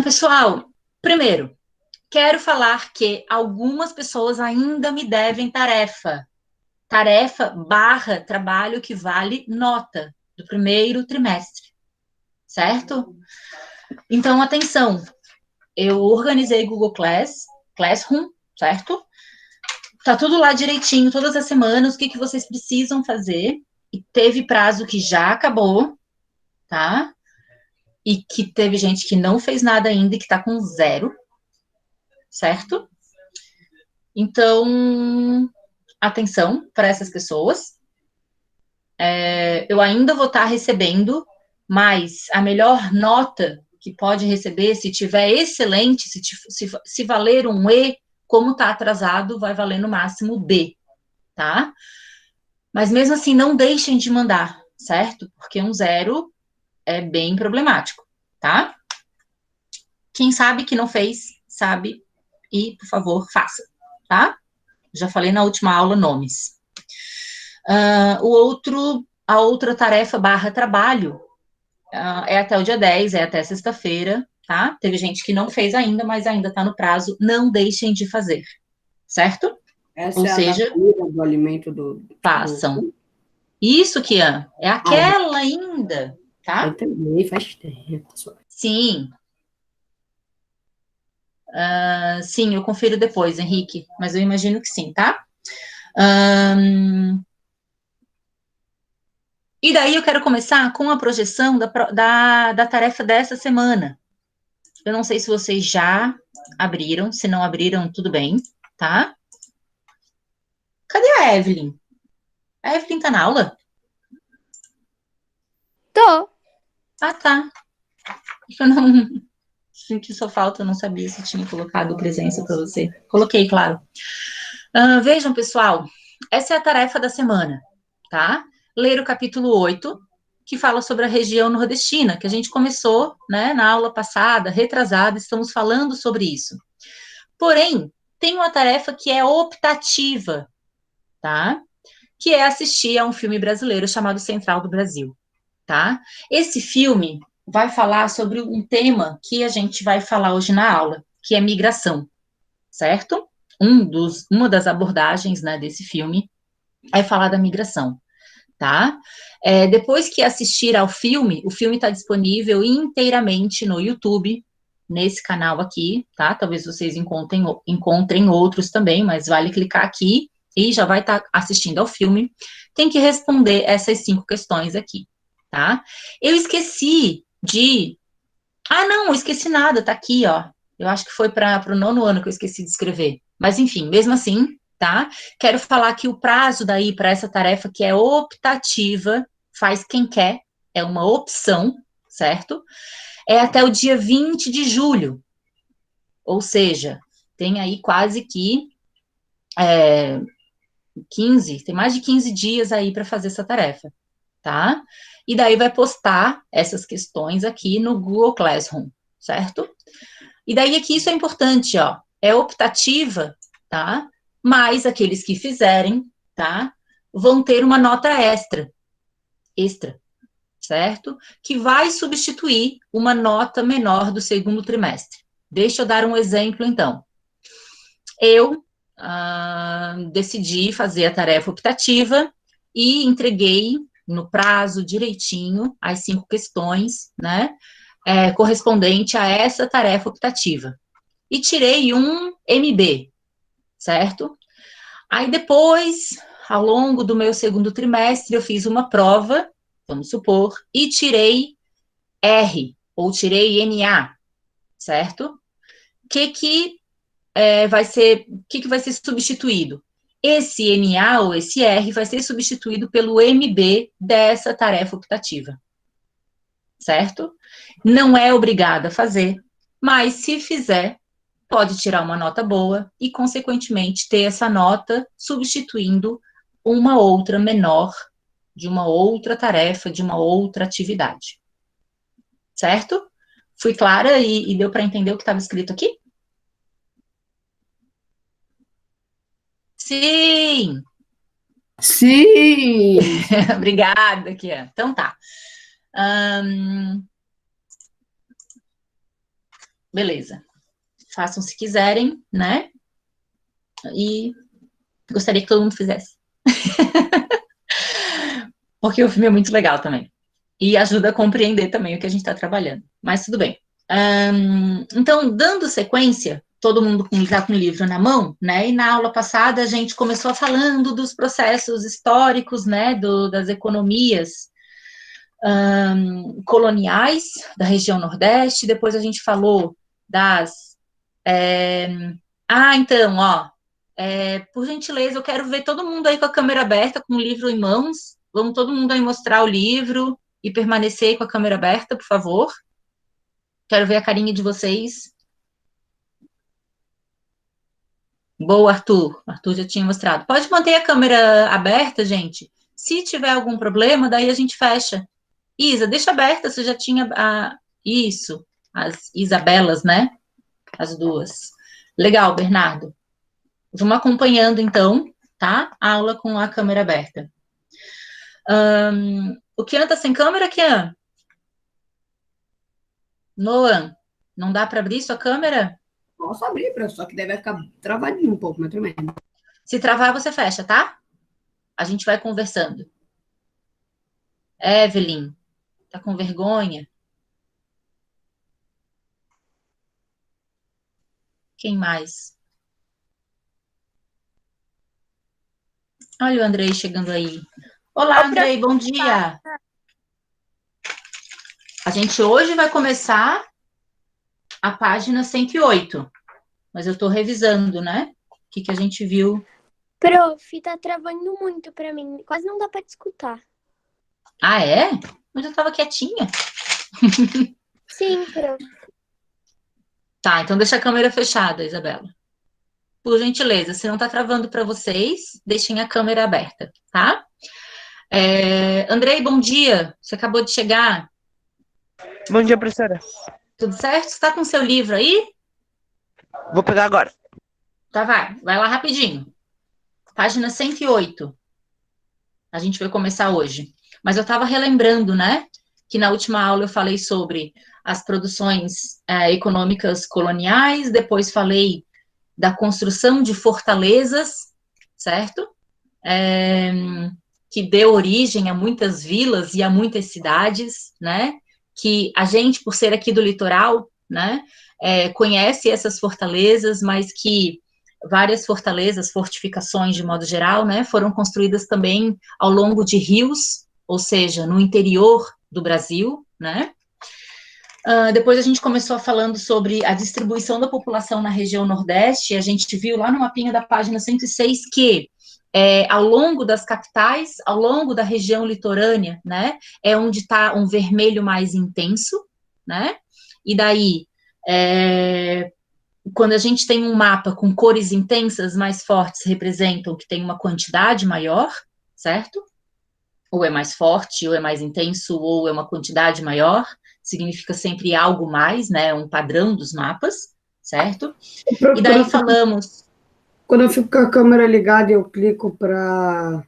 Pessoal, primeiro, quero falar que algumas pessoas ainda me devem tarefa. Tarefa barra trabalho que vale nota do primeiro trimestre, certo? Então, atenção, eu organizei Google Classroom, certo? Tá tudo lá direitinho, todas as semanas, o que vocês precisam fazer. E teve prazo que já acabou, tá? E que teve gente que não fez nada ainda e que tá com zero, certo? Então, atenção para essas pessoas. Eu ainda vou estar recebendo, mas a melhor nota que pode receber, se tiver excelente, se valer um E, como está atrasado, vai valer no máximo B, tá? Mas mesmo assim, não deixem de mandar, certo? Porque um zero é bem problemático, tá? Quem sabe que não fez, sabe, e, por favor, faça, tá? Já falei na última aula nomes. A outra tarefa barra trabalho é até o dia 10, é até sexta-feira, tá? Teve gente que não fez ainda, mas ainda está no prazo. Não deixem de fazer, certo? Essa Ou é a da seja, comida, do alimento do... façam. Isso, Kian, é Ah, aquela ainda, eu tá? também, faz tempo. Sim, sim, eu confiro depois, Henrique, mas eu imagino que sim, tá? E daí eu quero começar com a projeção da tarefa dessa semana. Eu não sei se vocês já abriram, se não abriram, tudo bem, tá? Cadê a Evelyn? A Evelyn tá na aula? Tô. Ah, tá. Eu não senti sua falta, eu não sabia se tinha colocado presença para você. Coloquei, claro. Vejam, pessoal, essa é a tarefa da semana, tá? Ler o capítulo 8, que fala sobre a região nordestina, que a gente começou, né, na aula passada, retrasada, estamos falando sobre isso. Porém, tem uma tarefa que é optativa, tá? Que é assistir a um filme brasileiro chamado Central do Brasil, tá? Esse filme vai falar sobre um tema que a gente vai falar hoje na aula, que é migração, certo? Uma das abordagens, né, desse filme é falar da migração, tá? Depois que assistir ao filme, o filme está disponível inteiramente no YouTube, nesse canal aqui, tá? Talvez vocês encontrem outros também, mas vale clicar aqui e já vai estar assistindo ao filme. Tem que responder essas 5 questões aqui, tá? Eu esqueci de. Ah, não, esqueci nada, tá aqui, ó. Eu acho que foi para o 9º ano que eu esqueci de escrever. Mas, enfim, mesmo assim, tá? Quero falar que o prazo daí para essa tarefa que é optativa, faz quem quer, é uma opção, certo? É até o dia 20 de julho. Ou seja, tem aí quase que 15, tem mais de 15 dias aí para fazer essa tarefa, tá? E daí vai postar essas questões aqui no Google Classroom, certo? E daí aqui isso é importante, ó, é optativa, tá? Mas aqueles que fizerem, tá? Vão ter uma nota extra, certo? Que vai substituir uma nota menor do segundo trimestre. Deixa eu dar um exemplo, então. Eu decidi fazer a tarefa optativa e entreguei no prazo direitinho as 5 questões, né? Correspondente a essa tarefa optativa. E tirei um MB, certo? Aí depois, ao longo do meu segundo trimestre, eu fiz uma prova, vamos supor, e tirei R, ou tirei NA, certo? Que vai ser substituído? Esse NA ou esse R vai ser substituído pelo MB dessa tarefa optativa, certo? Não é obrigada a fazer, mas se fizer, pode tirar uma nota boa e, consequentemente, ter essa nota substituindo uma outra menor de uma outra tarefa, de uma outra atividade. Certo? Fui clara e deu para entender o que estava escrito aqui? Sim! Sim! Obrigada, Kian. Então tá. beleza. Façam se quiserem, né? E gostaria que todo mundo fizesse. Porque o filme é muito legal também. E ajuda a compreender também o que a gente está trabalhando. Mas tudo bem. Então, dando sequência, todo mundo está com o livro na mão, né? E na aula passada a gente começou falando dos processos históricos, né? Das economias coloniais da região Nordeste. Depois a gente falou das... então, ó, por gentileza, eu quero ver todo mundo aí com a câmera aberta, com o livro em mãos. Vamos todo mundo aí mostrar o livro e permanecer aí com a câmera aberta, por favor. Quero ver a carinha de vocês. Boa, Arthur. Arthur já tinha mostrado. Pode manter a câmera aberta, gente. Se tiver algum problema, daí a gente fecha. Isa, deixa aberta, você já tinha isso, as Isabelas, né? As duas. Legal, Bernardo. Vamos acompanhando, então, tá? A aula com a câmera aberta. O Kian tá sem câmera, Kian? Noan, não dá para abrir sua câmera? Posso abrir, só que deve ficar travadinho um pouco, mas tremendo. Se travar, você fecha, tá? A gente vai conversando. Evelyn, tá com vergonha? Quem mais? Olha o Andrei chegando aí. Olá, Andrei, bom dia. A gente hoje vai começar a página 108, mas eu estou revisando, né? O que a gente viu. Prof, tá travando muito para mim. Quase não dá para te escutar. Ah, é? Mas eu estava quietinha. Sim, prof. Tá, então deixa a câmera fechada, Isabela. Por gentileza, se não tá travando para vocês, deixem a câmera aberta, tá? Andrei, bom dia. Você acabou de chegar. Bom dia, professora. Tudo certo? Você tá com seu livro aí? Vou pegar agora. Tá, vai lá rapidinho. Página 108. A gente vai começar hoje. Mas eu estava relembrando, né? Que na última aula eu falei sobre as produções econômicas coloniais, depois falei da construção de fortalezas, certo? Que deu origem a muitas vilas e a muitas cidades, né? Que a gente, por ser aqui do litoral, né? Conhece essas fortalezas, mas que várias fortalezas, fortificações de modo geral, né? Foram construídas também ao longo de rios, ou seja, no interior do Brasil, né? Depois a gente começou falando sobre a distribuição da população na região Nordeste, e a gente viu lá no mapinha da página 106 que ao longo das capitais, ao longo da região litorânea, né, é onde está um vermelho mais intenso, né, e daí, quando a gente tem um mapa com cores intensas mais fortes, representam que tem uma quantidade maior, certo? Ou é mais forte, ou é mais intenso, ou é uma quantidade maior, significa sempre algo mais, né, um padrão dos mapas, certo? E daí falamos... Quando eu fico com a câmera ligada e eu clico para,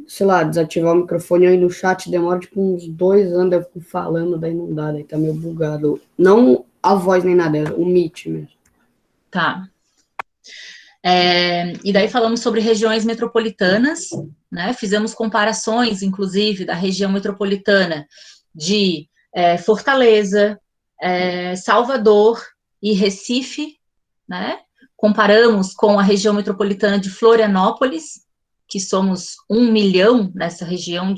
sei lá, desativar o microfone aí no chat, demora tipo uns 2 anos, eu fico falando, daí não dá, daí tá meio bugado. Não a voz nem nada, é o Meet mesmo. Tá. E daí falamos sobre regiões metropolitanas, né? Fizemos comparações, inclusive, da região metropolitana de Fortaleza, Salvador e Recife, né? Comparamos com a região metropolitana de Florianópolis, que somos 1 milhão nessa região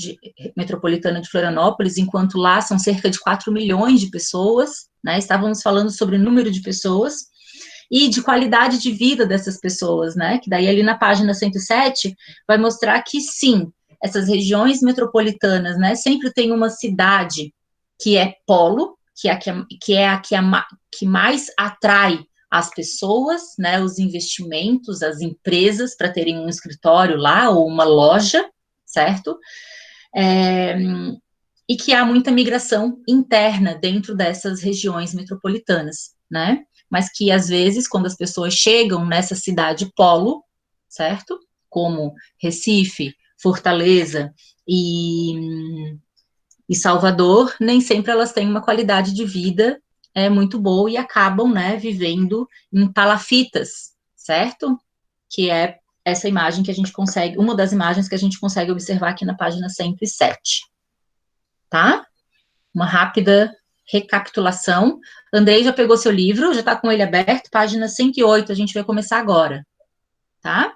metropolitana de Florianópolis, enquanto lá são cerca de 4 milhões de pessoas, né? Estávamos falando sobre o número de pessoas e de qualidade de vida dessas pessoas, né? Que daí ali na página 107 vai mostrar que sim, essas regiões metropolitanas, né, sempre tem uma cidade que é polo, que é a que mais atrai as pessoas, né, os investimentos, as empresas para terem um escritório lá ou uma loja, certo? E que há muita migração interna dentro dessas regiões metropolitanas, né? Mas que, às vezes, quando as pessoas chegam nessa cidade polo, certo? Como Recife, Fortaleza e Salvador, nem sempre elas têm uma qualidade de vida é muito boa e acabam, né, vivendo em palafitas, certo? Que é essa imagem que a gente consegue, uma das imagens que a gente consegue observar aqui na página 107, tá? Uma rápida recapitulação. Andrei já pegou seu livro, já está com ele aberto, página 108, a gente vai começar agora, tá?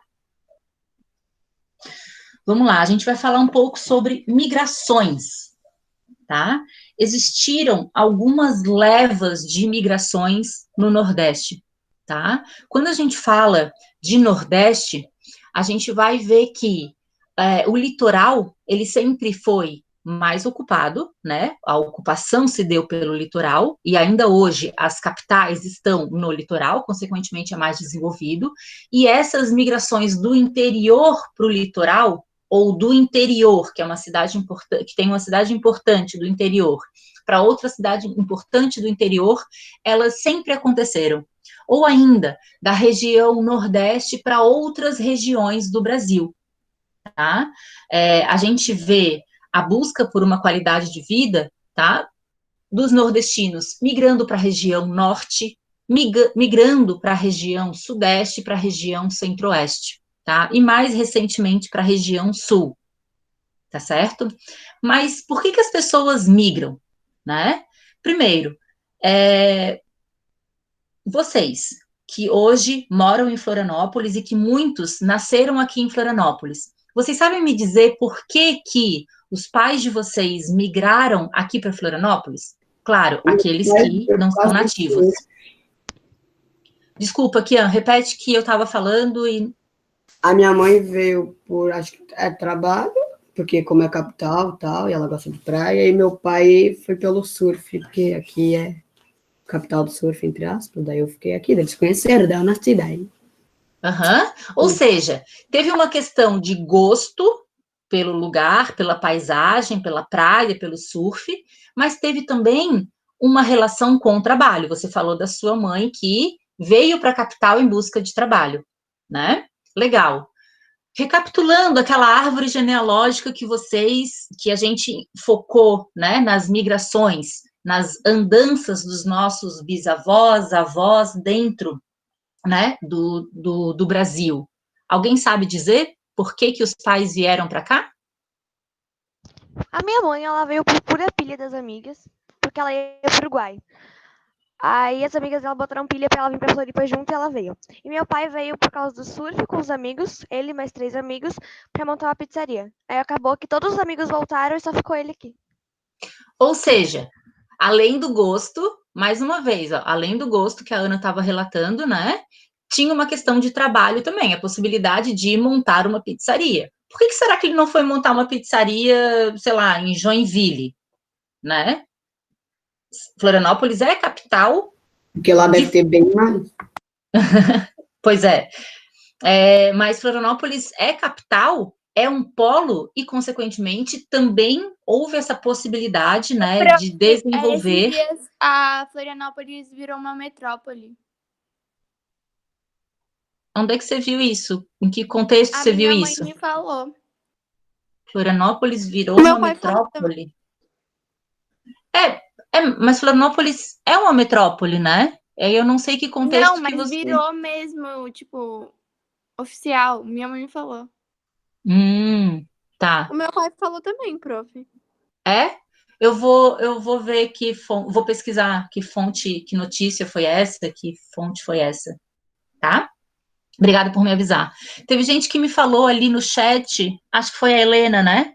Vamos lá, a gente vai falar um pouco sobre migrações, tá? Existiram algumas levas de migrações no Nordeste, tá? Quando a gente fala de Nordeste, a gente vai ver que o litoral, ele sempre foi mais ocupado, né? A ocupação se deu pelo litoral, e ainda hoje as capitais estão no litoral, consequentemente é mais desenvolvido, e essas migrações do interior para o litoral, ou do interior, que é uma cidade importante, que tem uma cidade importante do interior, para outra cidade importante do interior, elas sempre aconteceram. Ou ainda, da região Nordeste para outras regiões do Brasil, tá? A gente vê a busca por uma qualidade de vida, tá? Dos nordestinos migrando para a região Norte, migrando para a região Sudeste, para a região Centro-Oeste, tá? E mais recentemente para a região Sul, tá certo? Mas por que as pessoas migram, né? Primeiro, vocês que hoje moram em Florianópolis e que muitos nasceram aqui em Florianópolis, vocês sabem me dizer por que os pais de vocês migraram aqui para Florianópolis? Claro, aqueles que não são nativos. Desculpa, Kian, repete que eu estava falando e... A minha mãe veio por, acho que é trabalho, porque como é capital e tal, e ela gosta de praia, e meu pai foi pelo surf, porque aqui é capital do surf, entre aspas, daí eu fiquei aqui, eles conheceram, daí eu nasci daí. Uhum. Ou seja, teve uma questão de gosto pelo lugar, pela paisagem, pela praia, pelo surf, mas teve também uma relação com o trabalho. Você falou da sua mãe que veio para a capital em busca de trabalho, né? Legal. Recapitulando aquela árvore genealógica que a gente focou, né, nas migrações, nas andanças dos nossos bisavós, avós dentro, né, do Brasil. Alguém sabe dizer por que os pais vieram para cá? A minha mãe, ela veio por pura pilha das amigas, porque ela ia pro Uruguai. Aí as amigas dela botaram pilha pra ela vir pra Floripa junto e ela veio. E meu pai veio por causa do surf com os amigos, ele e mais 3 amigos, pra montar uma pizzaria. Aí acabou que todos os amigos voltaram e só ficou ele aqui. Ou seja, além do gosto, mais uma vez, ó, além do gosto que a Ana estava relatando, né? Tinha uma questão de trabalho também, a possibilidade de montar uma pizzaria. Por que será que ele não foi montar uma pizzaria, sei lá, em Joinville, né? Florianópolis é capital. Porque lá deve ter bem mais. Pois é. Mas Florianópolis é capital, é um polo e, consequentemente, também houve essa possibilidade, né, de desenvolver... Esses dias a Florianópolis virou uma metrópole. Onde é que você viu isso? Em que contexto você viu isso? A minha mãe me falou. Florianópolis virou uma metrópole. Mas Florianópolis é uma metrópole, né? Eu não sei que contexto que você... Não, mas virou mesmo, tipo, oficial. Minha mãe me falou. Tá. O meu pai falou também, prof. Eu vou ver vou pesquisar que notícia foi essa, que fonte foi essa, tá? Obrigada por me avisar. Teve gente que me falou ali no chat, acho que foi a Helena, né?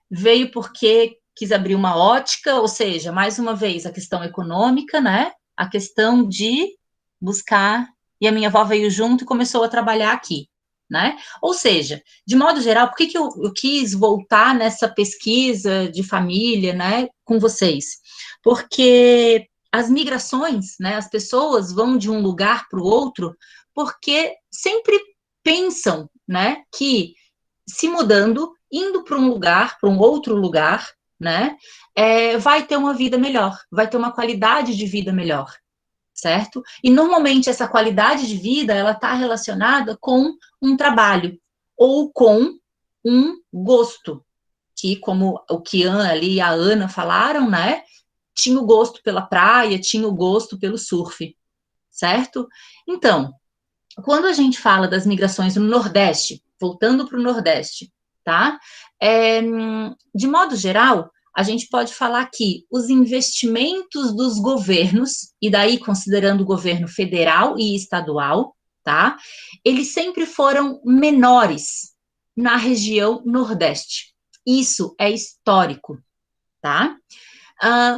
Veio porque quis abrir uma ótica, ou seja, mais uma vez, a questão econômica, né? A questão de buscar, e a minha avó veio junto e começou a trabalhar aqui, né? Ou seja, de modo geral, por que eu quis voltar nessa pesquisa de família, né, com vocês? Porque as migrações, né, as pessoas vão de um lugar para o outro porque sempre pensam, né, que se mudando, indo para um lugar, para um outro lugar, né, vai ter uma vida melhor, vai ter uma qualidade de vida melhor, certo? E normalmente essa qualidade de vida, ela está relacionada com um trabalho ou com um gosto, que como o Kian ali e a Ana falaram, né, tinha o gosto pela praia, tinha o gosto pelo surf, certo? Então, quando a gente fala das migrações no Nordeste, voltando para o Nordeste, tá? De modo geral, a gente pode falar que os investimentos dos governos, e daí considerando o governo federal e estadual, tá? Eles sempre foram menores na região Nordeste. Isso é histórico, tá?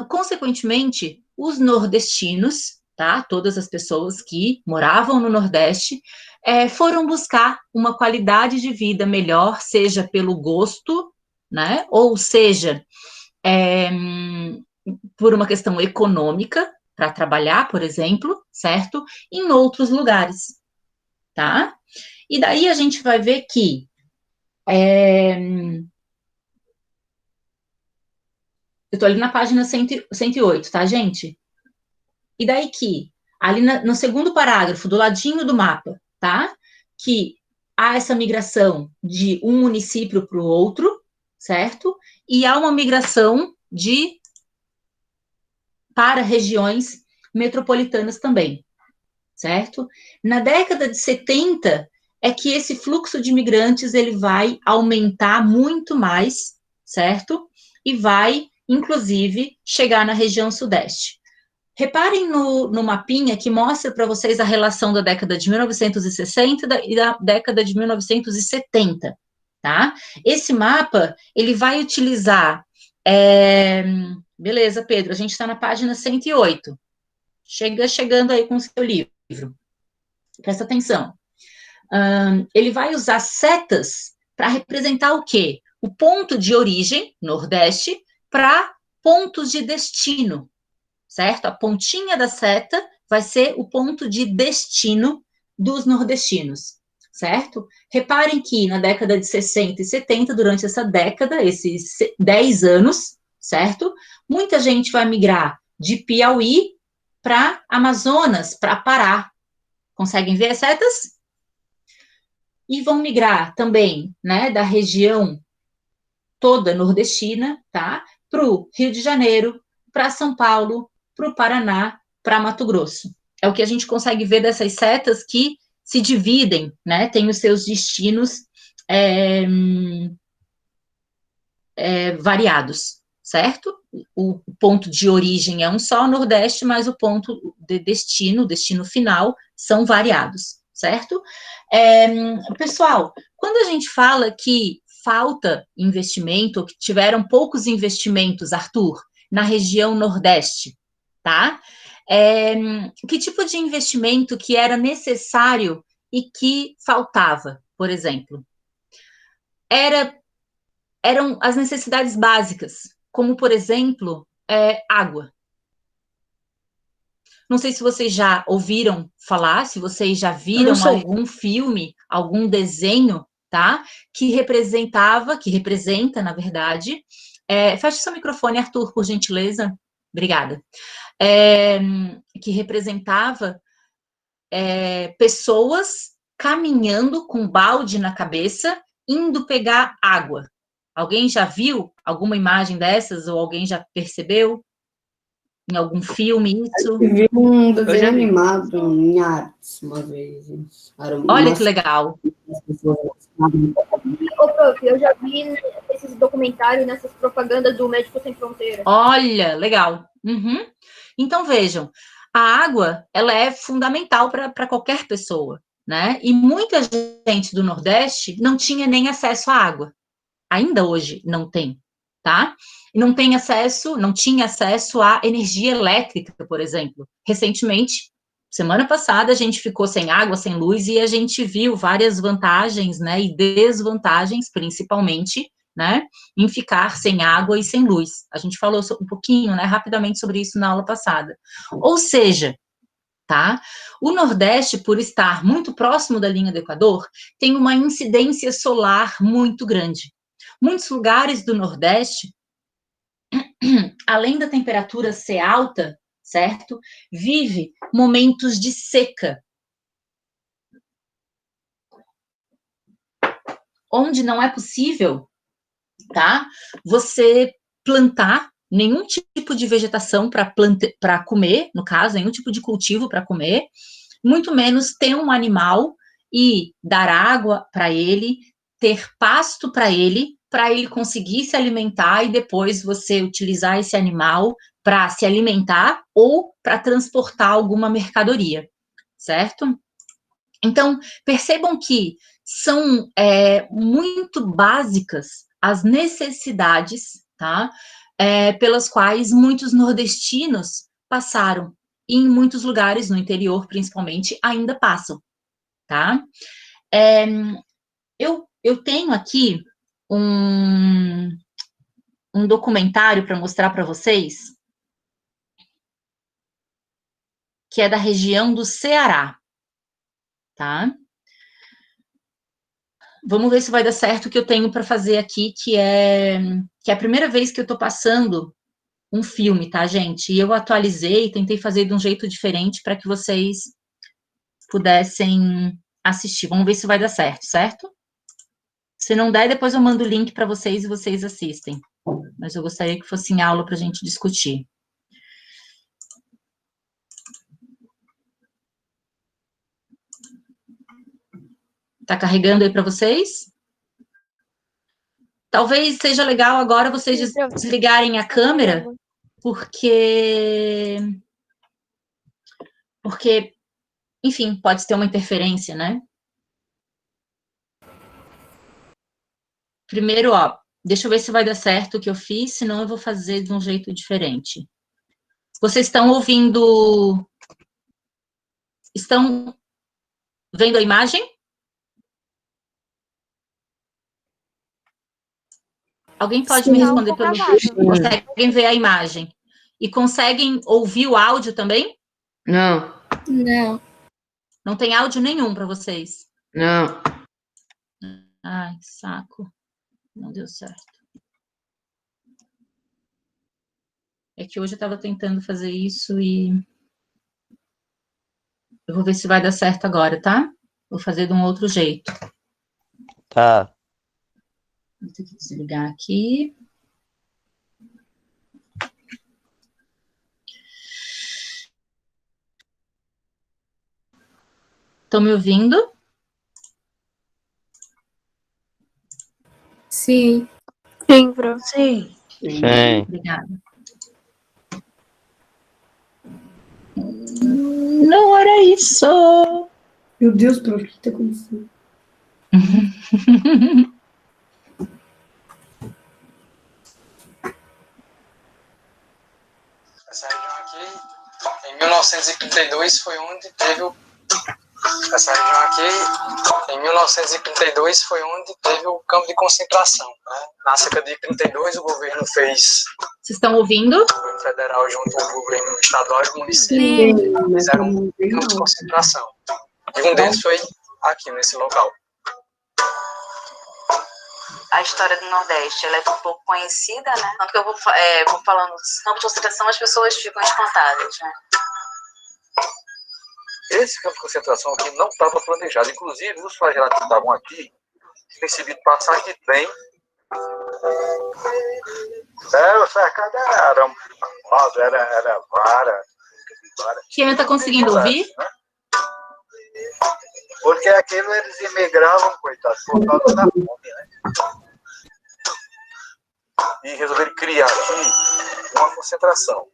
Consequentemente, os nordestinos, tá? Todas as pessoas que moravam no Nordeste, foram buscar uma qualidade de vida melhor, seja pelo gosto, né? Ou seja, por uma questão econômica, para trabalhar, por exemplo, certo? Em outros lugares, tá? E daí a gente vai ver que eu estou ali na página 108, tá, gente? E daí que, ali no segundo parágrafo, do ladinho do mapa, tá? Que há essa migração de um município para o outro, certo? E há uma migração para regiões metropolitanas também, certo? Na década de 70 é que esse fluxo de imigrantes ele vai aumentar muito mais, certo? E vai, inclusive, chegar na região sudeste. Reparem no mapinha que mostra para vocês a relação da década de 1960 e da década de 1970, tá? Esse mapa, ele vai utilizar... Beleza, Pedro, a gente está na página 108. Chegando aí com o seu livro. Presta atenção. Ele vai usar setas para representar o quê? O ponto de origem, Nordeste, para pontos de destino, certo? A pontinha da seta vai ser o ponto de destino dos nordestinos, certo? Reparem que na década de 60 e 70, durante essa década, esses 10 anos, certo? Muita gente vai migrar de Piauí para Amazonas, para Pará. Conseguem ver as setas? E vão migrar também, né, da região toda nordestina, tá? Para o Rio de Janeiro, para São Paulo, para o Paraná, para Mato Grosso. É o que a gente consegue ver dessas setas que se dividem, né? Tem os seus destinos variados, certo? O ponto de origem é um só, Nordeste, mas o ponto de destino, o destino final, são variados, certo? Pessoal, quando a gente fala que falta investimento, ou que tiveram poucos investimentos, Arthur, na região Nordeste, tá? Que tipo de investimento que era necessário e que faltava, por exemplo? Eram as necessidades básicas, como, por exemplo, água. Não sei se vocês já ouviram falar, se vocês já viram algum filme, algum desenho, tá? Que representa, na verdade. Feche seu microfone, Arthur, por gentileza. Obrigada. Que representava pessoas caminhando com balde na cabeça, indo pegar água. Alguém já viu alguma imagem dessas, ou alguém já percebeu em algum filme isso? Eu vi um desenho animado em artes uma vez. Olha que legal. Ô, prof, eu já vi esses documentários, nessas propagandas do Médicos Sem Fronteiras. Olha, legal. Uhum. Então, vejam, a água, ela é fundamental para qualquer pessoa, né? E muita gente do Nordeste não tinha nem acesso à água. Ainda hoje não tem, tá? Não tinha acesso à energia elétrica, por exemplo. Recentemente, semana passada, a gente ficou sem água, sem luz, e a gente viu várias vantagens, né, e desvantagens, principalmente, né, em ficar sem água e sem luz. A gente falou um pouquinho, né, rapidamente sobre isso na aula passada. Ou seja, tá? O Nordeste, por estar muito próximo da linha do Equador, tem uma incidência solar muito grande. Muitos lugares do Nordeste, além da temperatura ser alta, certo? Vive momentos de seca, onde não é possível, tá? Você plantar, nenhum tipo de vegetação para comer, no caso, nenhum tipo de cultivo para comer, muito menos ter um animal e dar água para ele, ter pasto para ele conseguir se alimentar e depois você utilizar esse animal para se alimentar ou para transportar alguma mercadoria, certo? Então, percebam que são muito básicas as necessidades, tá? Pelas quais muitos nordestinos passaram, e em muitos lugares, no interior principalmente, ainda passam, tá? Eu tenho aqui um documentário para mostrar para vocês, que é da região do Ceará, tá? Vamos ver se vai dar certo o que eu tenho para fazer aqui, que é a primeira vez que eu estou passando um filme, tá, gente? E eu atualizei, tentei fazer de um jeito diferente para que vocês pudessem assistir. Vamos ver se vai dar certo, certo? Se não der, depois eu mando o link para vocês e vocês assistem. Mas eu gostaria que fosse em aula para a gente discutir. Tá carregando aí para vocês? Talvez seja legal agora vocês desligarem a câmera, porque, enfim, pode ter uma interferência, né? Primeiro, ó, deixa eu ver se vai dar certo o que eu fiz, senão eu vou fazer de um jeito diferente. Vocês estão ouvindo... Estão vendo a imagem? Alguém pode me responder pelo... Conseguem ver a imagem? E conseguem ouvir o áudio também? Não. Não. Não tem áudio nenhum para vocês? Não. Ai, que saco. Não deu certo. É que hoje eu estava tentando fazer isso e... Eu vou ver se vai dar certo agora, tá? Vou fazer de um outro jeito. Tá. Vou ter que desligar aqui. Estão me ouvindo? Sim. Sim, Pro. Sim. Sim. Obrigada. Não era isso! Meu Deus, Pro, o que está acontecendo? Essa região aqui, em 1932, foi onde teve o... Essa região aqui, em 1932, foi onde teve o campo de concentração. Né? Na cerca de 32, o governo fez... Vocês estão ouvindo? O governo federal junto ao governo estadual e município fizeram um campo de concentração. E um deles foi aqui, nesse local. A história do Nordeste, ela é um pouco conhecida, né? Tanto que eu vou falando campo de concentração, as pessoas ficam espantadas, né? Esse campo de concentração aqui não estava planejado. Inclusive, os flagelados que estavam aqui, recebido passagem de trem. O cercado era vara. Quem está conseguindo ouvir? Né? Porque aquilo eles imigravam, coitados, por causa da fome, né? E resolveram criar aqui uma concentração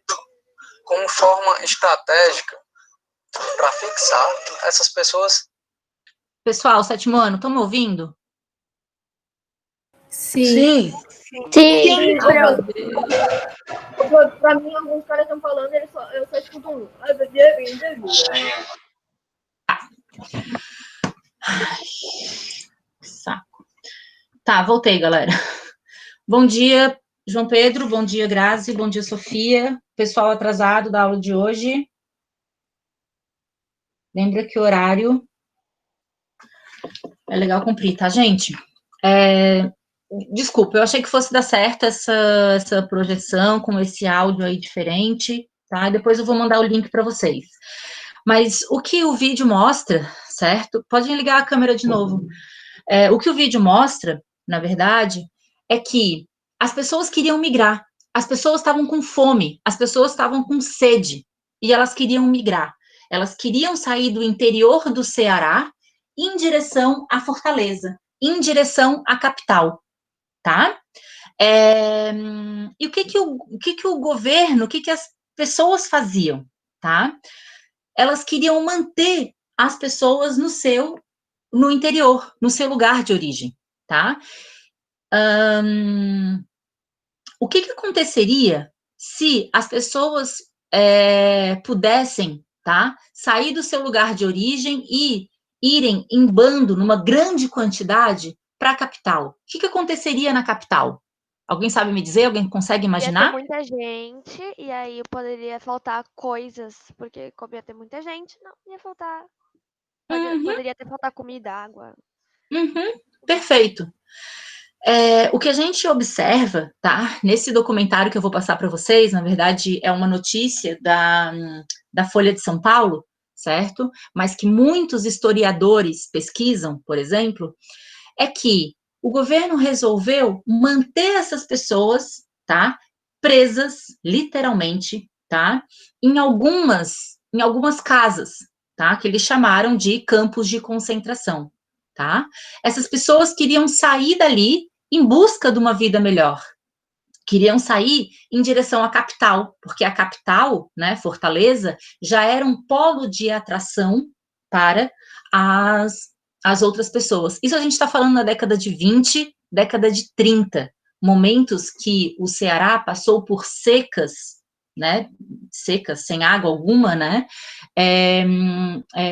como forma estratégica para fixar essas pessoas. Pessoal, sétimo ano, estão me ouvindo? Sim. Sim, pra mim, alguns caras estão falando, eu só escuto um. Ai, que saco. Tá, voltei, galera. Bom dia, João Pedro, bom dia, Grazi, bom dia, Sofia. Pessoal atrasado da aula de hoje. Lembra que o horário é legal cumprir, tá, gente? Desculpa, eu achei que fosse dar certo essa projeção com esse áudio aí diferente, tá? Depois eu vou mandar o link para vocês. Mas o que o vídeo mostra, certo? Podem ligar a câmera de novo. O que o vídeo mostra, na verdade, é que as pessoas queriam migrar, as pessoas estavam com fome, as pessoas estavam com sede, e elas queriam migrar. Elas queriam sair do interior do Ceará em direção à Fortaleza, em direção à capital, tá? E o que o governo, o que as pessoas faziam, tá? Elas queriam manter as pessoas no interior, no seu lugar de origem, tá? O que aconteceria se as pessoas pudessem, tá, sair do seu lugar de origem e irem em bando, numa grande quantidade, para a capital? O que aconteceria na capital? Alguém sabe me dizer? Alguém consegue Ia ter imaginar? muita gente, e aí poderia faltar coisas, porque como ia ter muita gente, não ia faltar. Poderia até faltar comida, água. Perfeito. O que a gente observa, tá? Nesse documentário que eu vou passar para vocês, na verdade, é uma notícia da Folha de São Paulo, certo? Mas que muitos historiadores pesquisam, por exemplo, é que o governo resolveu manter essas pessoas, tá? Presas, literalmente, tá? Em algumas casas, tá? Que eles chamaram de campos de concentração, tá? Essas pessoas queriam sair dali em busca de uma vida melhor. Queriam sair em direção à capital, porque a capital, né, Fortaleza, já era um polo de atração para as outras pessoas. Isso a gente está falando na década de 20, década de 30, momentos que o Ceará passou por secas, né, secas, sem água alguma, né,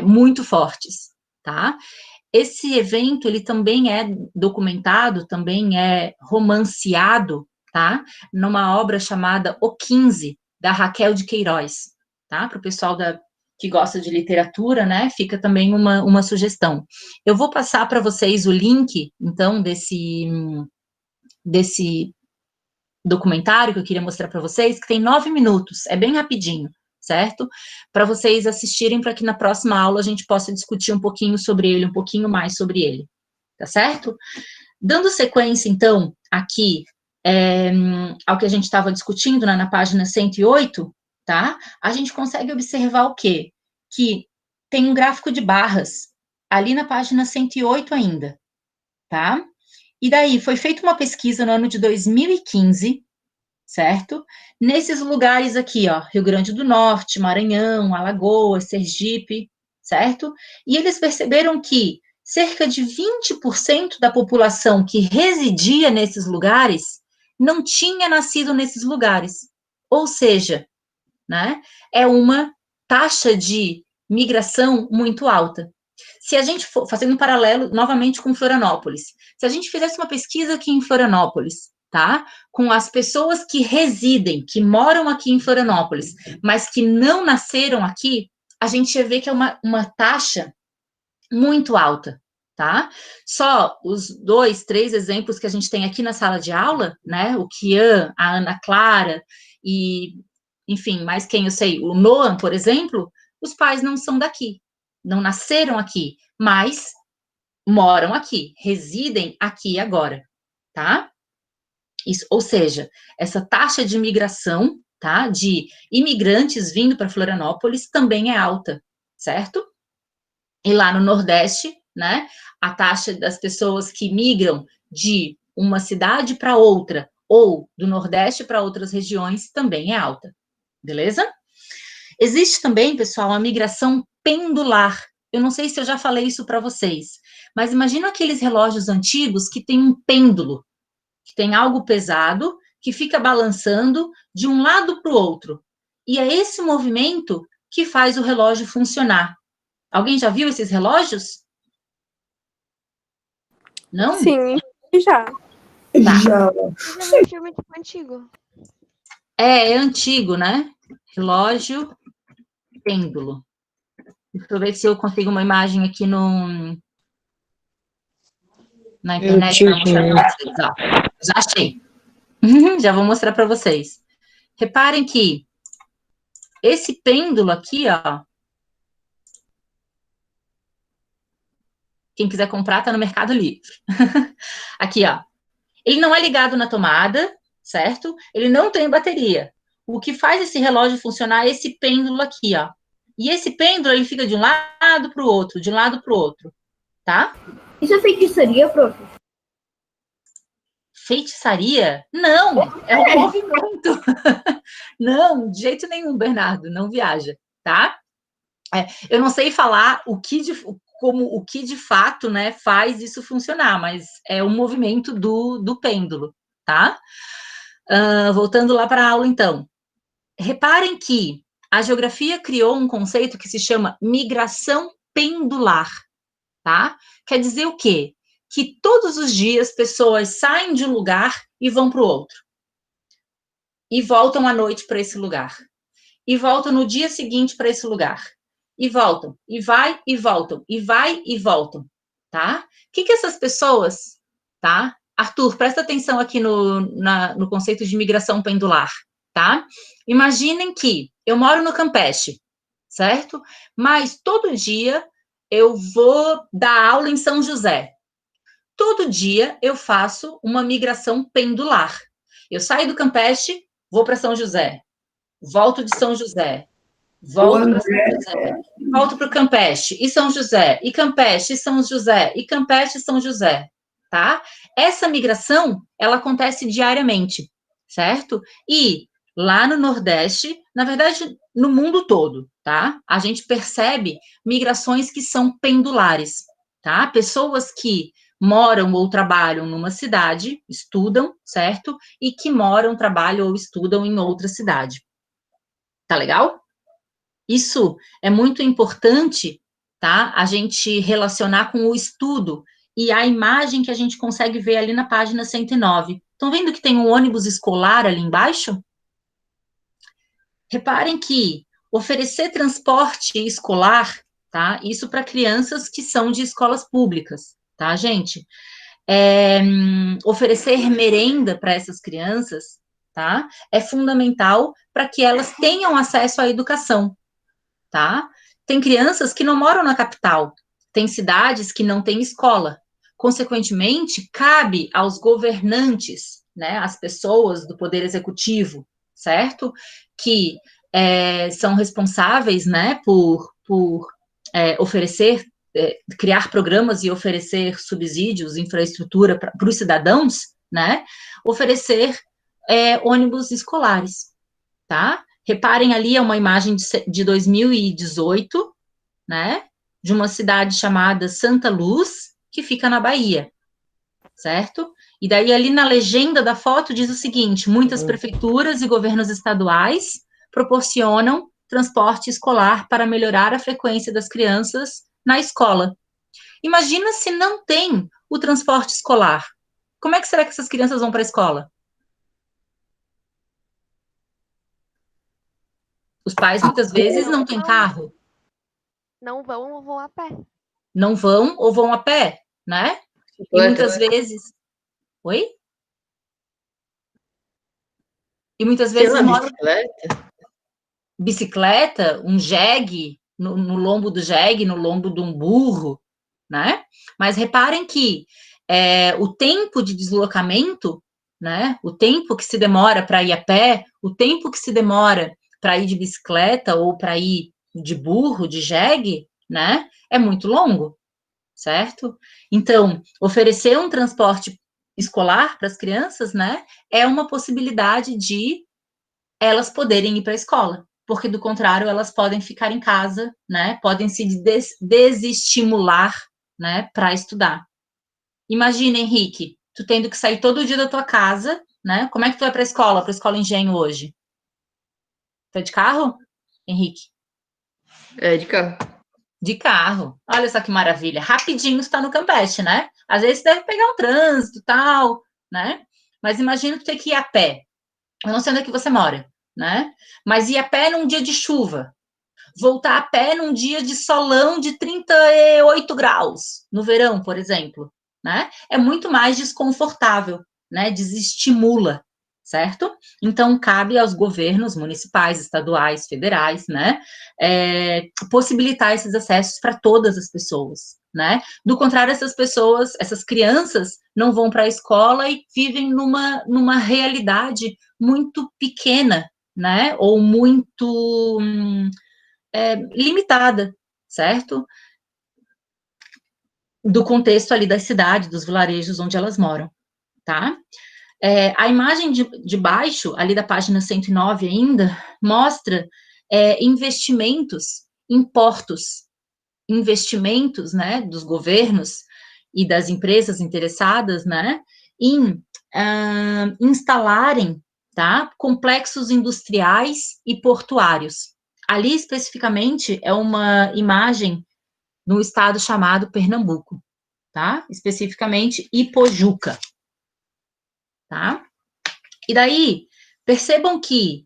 muito fortes, tá? Esse evento, ele também é documentado, também é romanceado, tá? Numa obra chamada O 15, da Raquel de Queiroz, tá? Para o pessoal que gosta de literatura, né? Fica também uma sugestão. Eu vou passar para vocês o link, então, desse documentário que eu queria mostrar para vocês, que tem 9 minutos, é bem rapidinho, certo? Para vocês assistirem, para que na próxima aula a gente possa discutir um pouquinho sobre ele, um pouquinho mais sobre ele, tá certo? Dando sequência, então, aqui ao que a gente estava discutindo, né, na página 108, tá? A gente consegue observar o quê? Que tem um gráfico de barras ali na página 108 ainda, tá? E daí, foi feita uma pesquisa no ano de 2015, certo? Nesses lugares aqui, ó, Rio Grande do Norte, Maranhão, Alagoas, Sergipe, certo? E eles perceberam que cerca de 20% da população que residia nesses lugares não tinha nascido nesses lugares. Ou seja, né, é uma taxa de migração muito alta. Se a gente for, fazendo um paralelo novamente com Florianópolis, se a gente fizesse uma pesquisa aqui em Florianópolis, tá? Com as pessoas que residem, que moram aqui em Florianópolis, mas que não nasceram aqui, a gente ia ver que é uma taxa muito alta, tá? Só os 2, 3 exemplos que a gente tem aqui na sala de aula, né? O Kian, a Ana Clara e, enfim, mais quem eu sei, o Noam, por exemplo, os pais não são daqui, não nasceram aqui, mas moram aqui, residem aqui agora, tá? Isso, ou seja, essa taxa de imigração, tá? De imigrantes vindo para Florianópolis também é alta, certo? E lá no Nordeste, né, a taxa das pessoas que migram de uma cidade para outra, ou do Nordeste para outras regiões, também é alta, beleza? Existe também, pessoal, a migração pendular. Eu não sei se eu já falei isso para vocês, mas imagina aqueles relógios antigos que tem um pêndulo, que tem algo pesado, que fica balançando de um lado para o outro. E é esse movimento que faz o relógio funcionar. Alguém já viu esses relógios? Não? Sim, já. Tá. Já. Mas é um filme tipo antigo. É antigo, né? Relógio pêndulo. Deixa eu ver se eu consigo uma imagem aqui na internet para mostrar para vocês. Ó, já achei. Já vou mostrar para vocês. Reparem que esse pêndulo aqui, ó, quem quiser comprar, tá no Mercado Livre. Aqui, ó. Ele não é ligado na tomada, certo? Ele não tem bateria. O que faz esse relógio funcionar é esse pêndulo aqui, ó. E esse pêndulo, ele fica de um lado para o outro, de um lado para o outro, tá? Isso é feitiçaria, prof? Feitiçaria? Não, é um movimento. Não, de jeito nenhum, Bernardo, não viaja, tá? Eu não sei falar o que de fato, né, faz isso funcionar, mas é um movimento do pêndulo, tá? Voltando lá para a aula, então. Reparem que a geografia criou um conceito que se chama migração pendular, tá? Quer dizer o quê? Que todos os dias pessoas saem de um lugar e vão para o outro. E voltam à noite para esse lugar. E voltam no dia seguinte para esse lugar. E voltam, e vai e voltam, e vai e voltam, tá? O que essas pessoas, tá? Arthur, presta atenção aqui no conceito de migração pendular, tá? Imaginem que eu moro no Campeche, certo? Mas todo dia eu vou dar aula em São José. Todo dia eu faço uma migração pendular. Eu saio do Campeche, vou para São José. Volto de São José. Volto para São José. Volto para o Campeche e São José. E Campeche e São José. E Campeche e São José. Tá? Essa migração, ela acontece diariamente, certo? E lá no Nordeste, na verdade, no mundo todo, tá? A gente percebe migrações que são pendulares, tá? Pessoas que moram ou trabalham numa cidade, estudam, certo? E que moram, trabalham ou estudam em outra cidade. Tá legal? Isso é muito importante, tá? A gente relacionar com o estudo e a imagem que a gente consegue ver ali na página 109. Estão vendo que tem um ônibus escolar ali embaixo? Reparem que oferecer transporte escolar, tá? Isso para crianças que são de escolas públicas, tá, gente? Oferecer merenda para essas crianças, tá? É fundamental para que elas tenham acesso à educação, tá? Tem crianças que não moram na capital, tem cidades que não têm escola. Consequentemente, cabe aos governantes, né, às pessoas do Poder Executivo, certo? Que são responsáveis, né, por oferecer, criar programas e oferecer subsídios, infraestrutura para os cidadãos, né? Oferecer ônibus escolares, tá? Reparem ali, é uma imagem de 2018, né? De uma cidade chamada Santa Luz, que fica na Bahia, certo? E daí ali na legenda da foto diz o seguinte: muitas prefeituras e governos estaduais proporcionam transporte escolar para melhorar a frequência das crianças na escola. Imagina se não tem o transporte escolar. Como é que será que essas crianças vão para a escola? Os pais, muitas vezes, não têm carro. Não vão ou vão a pé. Não vão ou vão a pé, né? E muitas vezes... Oi? E muitas vezes moram... Bicicleta, um jegue, no lombo do jegue, no lombo de um burro, né? Mas reparem que o tempo de deslocamento, né? O tempo que se demora para ir a pé, o tempo que se demora para ir de bicicleta ou para ir de burro, de jegue, né? É muito longo, certo? Então, oferecer um transporte escolar para as crianças, né? É uma possibilidade de elas poderem ir para a escola, porque do contrário elas podem ficar em casa, né? Podem se desestimular, né? Para estudar. Imagina, Henrique, tu tendo que sair todo dia da tua casa, né? Como é que tu vai para a escola engenho hoje? Tu é de carro, Henrique? É, de carro. De carro. Olha só que maravilha. Rapidinho está no Campeche, né? Às vezes deve pegar um trânsito e tal, né? Mas imagina tu ter que ir a pé. Eu não sei onde é que você mora, né? Mas ir a pé num dia de chuva. Voltar a pé num dia de solão de 38 graus, no verão, por exemplo, né? É muito mais desconfortável, né? Desestimula, certo? Então, cabe aos governos municipais, estaduais, federais, né, possibilitar esses acessos para todas as pessoas, né? Do contrário, essas pessoas, essas crianças, não vão para a escola e vivem numa realidade muito pequena, né? Ou muito limitada, certo? Do contexto ali da cidade, dos vilarejos onde elas moram, tá? A imagem de baixo, ali da página 109 ainda, mostra investimentos em portos, investimentos, né, dos governos e das empresas interessadas, né, em instalarem, tá, complexos industriais e portuários. Ali, especificamente, é uma imagem no estado chamado Pernambuco, tá? Especificamente Ipojuca, tá? E daí, percebam que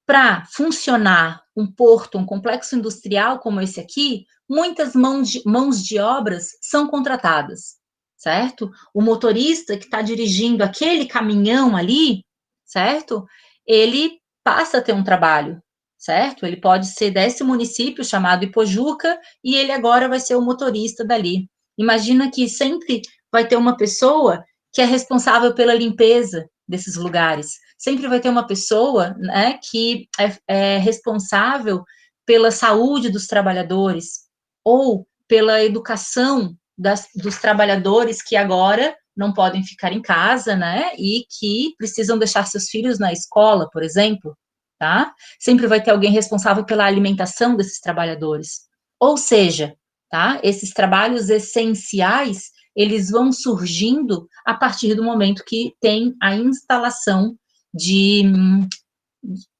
para funcionar um porto, um complexo industrial como esse aqui, muitas mãos de obras são contratadas, certo? O motorista que está dirigindo aquele caminhão ali, certo? Ele passa a ter um trabalho, certo? Ele pode ser desse município chamado Ipojuca e ele agora vai ser o motorista dali. Imagina que sempre vai ter uma pessoa que é responsável pela limpeza desses lugares. Sempre vai ter uma pessoa, né, que é responsável pela saúde dos trabalhadores ou pela educação dos trabalhadores que agora não podem ficar em casa, né, e que precisam deixar seus filhos na escola, por exemplo, tá? Sempre vai ter alguém responsável pela alimentação desses trabalhadores. Ou seja, tá, esses trabalhos essenciais, eles vão surgindo a partir do momento que tem a instalação de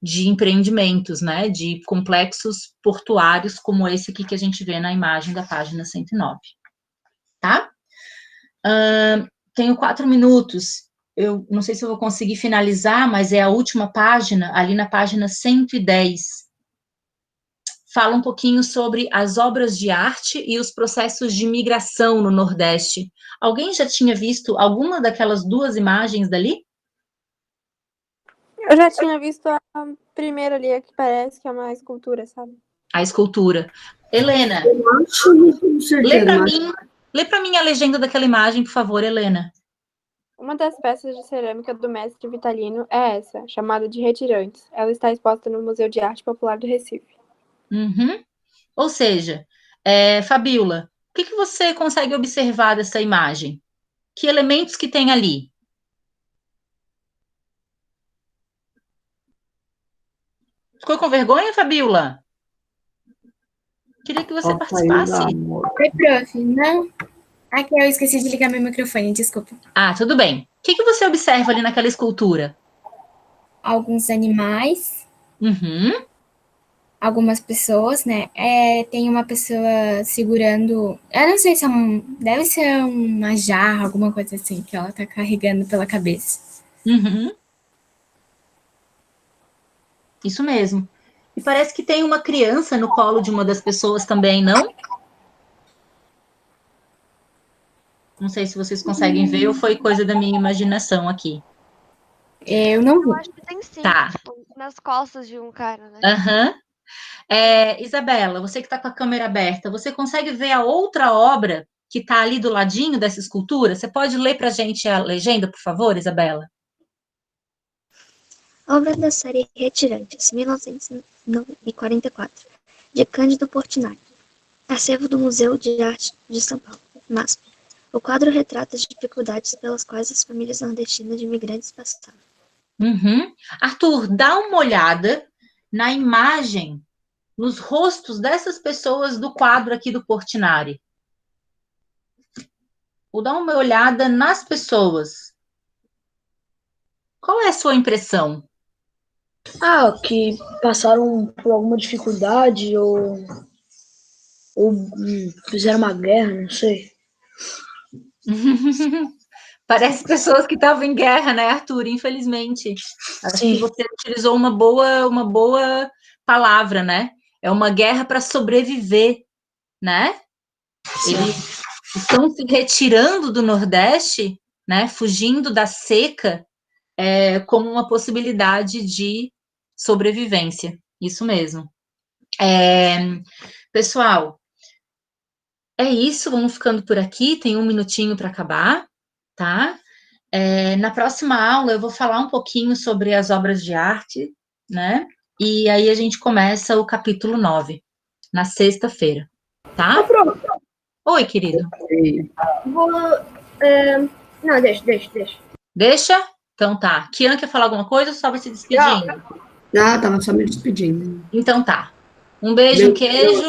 empreendimentos, né, de complexos portuários como esse aqui que a gente vê na imagem da página 109, tá? Tenho 4 minutos, eu não sei se eu vou conseguir finalizar, mas é a última página, ali na página 110, fala um pouquinho sobre as obras de arte e os processos de migração no Nordeste. Alguém já tinha visto alguma daquelas 2 imagens dali? Eu já tinha visto a primeira ali, a que parece que é uma escultura, sabe? A escultura. Helena, lê para mim a legenda daquela imagem, por favor, Helena. Uma das peças de cerâmica do mestre Vitalino é essa, chamada de Retirantes. Ela está exposta no Museu de Arte Popular do Recife. Uhum. Ou seja, Fabíola, o que você consegue observar dessa imagem? Que elementos que tem ali? Ficou com vergonha, Fabíola? Queria que você participasse. Oi, prof. Não. Aqui eu esqueci de ligar meu microfone, desculpa. Ah, tudo bem. O que você observa ali naquela escultura? Alguns animais. Uhum. Algumas pessoas, né? Tem uma pessoa segurando. Eu não sei se deve ser uma jarra, alguma coisa assim, que ela tá carregando pela cabeça. Uhum. Isso mesmo. E parece que tem uma criança no colo de uma das pessoas também, não? Não sei se vocês conseguem ver ou foi coisa da minha imaginação aqui. Eu não vi. Eu acho que tem sim, Tá. tipo, nas costas de um cara, né? Aham. Isabela, você que está com a câmera aberta, você consegue ver a outra obra que está ali do ladinho dessa escultura? Você pode ler para a gente a legenda, por favor, Isabela? Obra da série Retirantes, 1944, de Cândido Portinari. Acervo do Museu de Arte de São Paulo, MASP. O quadro retrata as dificuldades pelas quais as famílias nordestinas de imigrantes passaram. Uhum. Arthur, dá uma olhada na imagem, nos rostos dessas pessoas do quadro aqui do Portinari. Ou dá uma olhada nas pessoas. Qual é a sua impressão? Que passaram por alguma dificuldade ou fizeram uma guerra, não sei. Parece pessoas que estavam em guerra, né, Arthur? Infelizmente. Acho Sim. que você utilizou uma boa palavra, né? É uma guerra para sobreviver, né? Sim. Eles estão se retirando do Nordeste, né? Fugindo da seca, como uma possibilidade de sobrevivência. Isso mesmo. Pessoal, é isso, vamos ficando por aqui, tem 1 minutinho para acabar, tá? Na próxima aula eu vou falar um pouquinho sobre as obras de arte, né? E aí a gente começa o capítulo 9, na sexta-feira, tá? Pronto. Oi, querido. Vou... Não, deixa. Deixa? Então tá. Kian quer falar alguma coisa ou só vai se despedindo? Ah, tava só me despedindo. Então tá. Um beijo, um queijo.